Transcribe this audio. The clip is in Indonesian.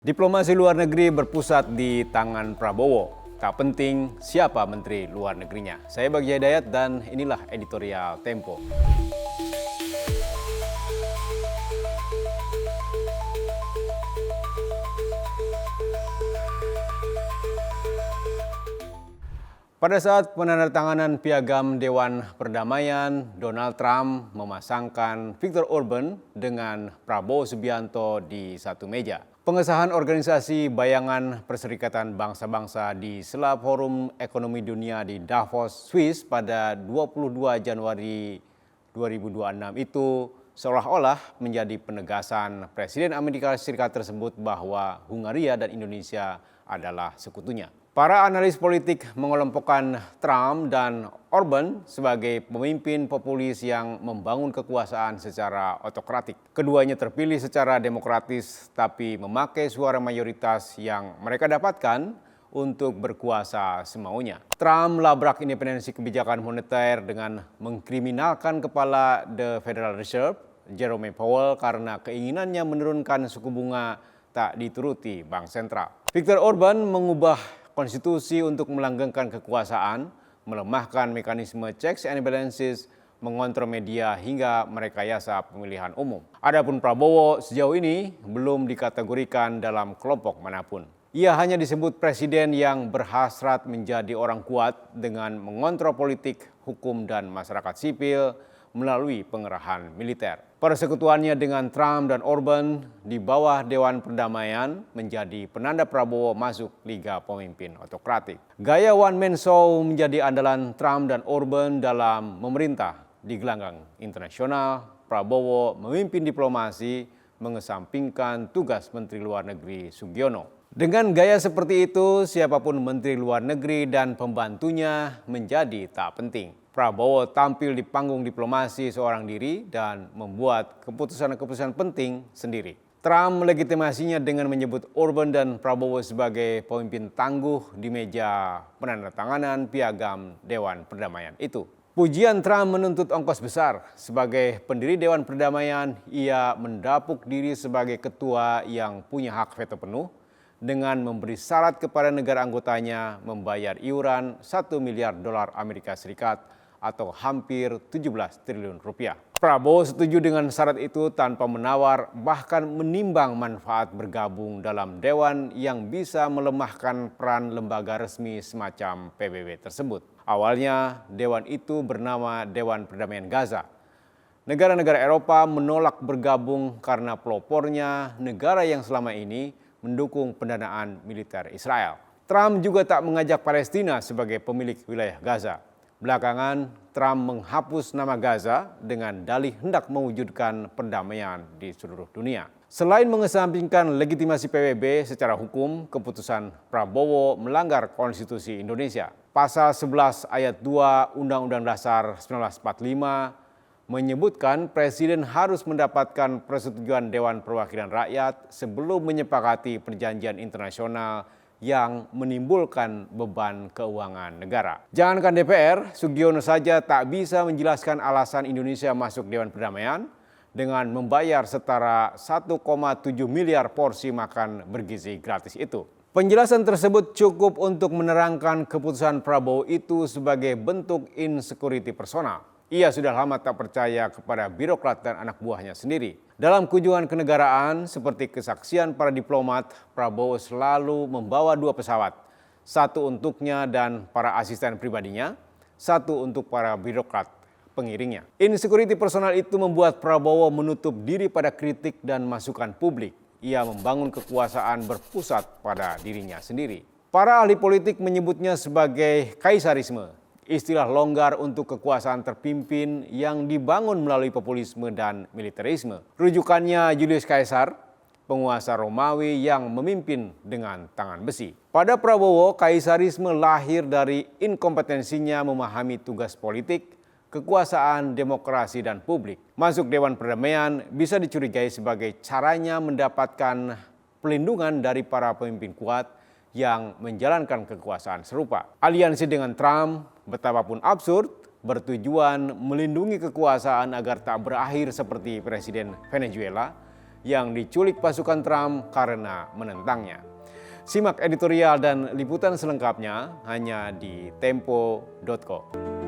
Diplomasi luar negeri berpusat di tangan Prabowo. Tak penting siapa menteri luar negerinya. Saya Bagja Hidayat dan inilah editorial Tempo. Pada saat penandatanganan Piagam Dewan Perdamaian, Donald Trump memasangkan Viktor Orban dengan Prabowo Subianto di satu meja. Pengesahan organisasi Bayangan Perserikatan Bangsa-Bangsa di sela Forum Ekonomi Dunia di Davos, Swiss pada 22 Januari 2026 itu seolah-olah menjadi penegasan Presiden Amerika Serikat tersebut bahwa Hungaria dan Indonesia adalah sekutunya. Para analis politik mengelompokkan Trump dan Orban sebagai pemimpin populis yang membangun kekuasaan secara otokratik. Keduanya terpilih secara demokratis tapi memakai suara mayoritas yang mereka dapatkan untuk berkuasa semaunya. Trump labrak independensi kebijakan moneter dengan mengkriminalkan kepala The Federal Reserve, Jerome Powell, karena keinginannya menurunkan suku bunga tak dituruti Bank Sentral. Viktor Orban mengubah konstitusi untuk melanggengkan kekuasaan, melemahkan mekanisme checks and balances, mengontrol media hingga merekayasa pemilihan umum. Adapun Prabowo sejauh ini belum dikategorikan dalam kelompok manapun. Ia hanya disebut presiden yang berhasrat menjadi orang kuat dengan mengontrol politik, hukum, dan masyarakat sipil melalui pengerahan militer. Persekutuannya dengan Trump dan Orban di bawah Dewan Perdamaian menjadi penanda Prabowo masuk Liga Pemimpin Otokratik. Gaya one man show menjadi andalan Trump dan Orban dalam memerintah. Di gelanggang internasional, Prabowo memimpin diplomasi mengesampingkan tugas Menteri Luar Negeri Sugiono. Dengan gaya seperti itu, siapapun Menteri Luar Negeri dan pembantunya menjadi tak penting. Prabowo tampil di panggung diplomasi seorang diri dan membuat keputusan-keputusan penting sendiri. Trump melegitimasinya dengan menyebut Orban dan Prabowo sebagai pemimpin tangguh di meja penandatanganan Piagam Dewan Perdamaian itu. Pujian Trump menuntut ongkos besar. Sebagai pendiri Dewan Perdamaian, ia mendapuk diri sebagai ketua yang punya hak veto penuh dengan memberi syarat kepada negara anggotanya membayar iuran 1 miliar dolar Amerika Serikat atau hampir 17 triliun rupiah. Prabowo setuju dengan syarat itu tanpa menawar bahkan menimbang manfaat bergabung dalam dewan yang bisa melemahkan peran lembaga resmi semacam PBB tersebut. Awalnya dewan itu bernama Dewan Perdamaian Gaza. Negara-negara Eropa menolak bergabung karena pelopornya negara yang selama ini mendukung pendanaan militer Israel. Trump juga tak mengajak Palestina sebagai pemilik wilayah Gaza. Belakangan, Trump menghapus nama Gaza dengan dalih hendak mewujudkan perdamaian di seluruh dunia. Selain mengesampingkan legitimasi PBB secara hukum, keputusan Prabowo melanggar Konstitusi Indonesia. Pasal 11 ayat 2 Undang-Undang Dasar 1945 menyebutkan presiden harus mendapatkan persetujuan Dewan Perwakilan Rakyat sebelum menyepakati perjanjian internasional yang menimbulkan beban keuangan negara. Jangankan DPR, Sugiono saja tak bisa menjelaskan alasan Indonesia masuk Dewan Perdamaian dengan membayar setara 1,7 miliar porsi makan bergizi gratis itu. Penjelasan tersebut cukup untuk menerangkan keputusan Prabowo itu sebagai bentuk insecurity personal. Ia sudah lama tak percaya kepada birokrat dan anak buahnya sendiri. Dalam kunjungan kenegaraan seperti kesaksian para diplomat, Prabowo selalu membawa 2 pesawat. Satu untuknya dan para asisten pribadinya, satu untuk para birokrat pengiringnya. Insecurity personal itu membuat Prabowo menutup diri pada kritik dan masukan publik. Ia membangun kekuasaan berpusat pada dirinya sendiri. Para ahli politik menyebutnya sebagai kaisarisme. Istilah longgar untuk kekuasaan terpimpin yang dibangun melalui populisme dan militerisme. Rujukannya Julius Caesar, penguasa Romawi yang memimpin dengan tangan besi. Pada Prabowo, kaisarisme lahir dari inkompetensinya memahami tugas politik, kekuasaan, demokrasi, dan publik. Masuk Dewan Perdamaian bisa dicurigai sebagai caranya mendapatkan pelindungan dari para pemimpin kuat yang menjalankan kekuasaan serupa. Aliansi dengan Trump, betapapun absurd, bertujuan melindungi kekuasaan agar tak berakhir seperti Presiden Venezuela yang diculik pasukan Trump karena menentangnya. Simak editorial dan liputan selengkapnya hanya di tempo.co.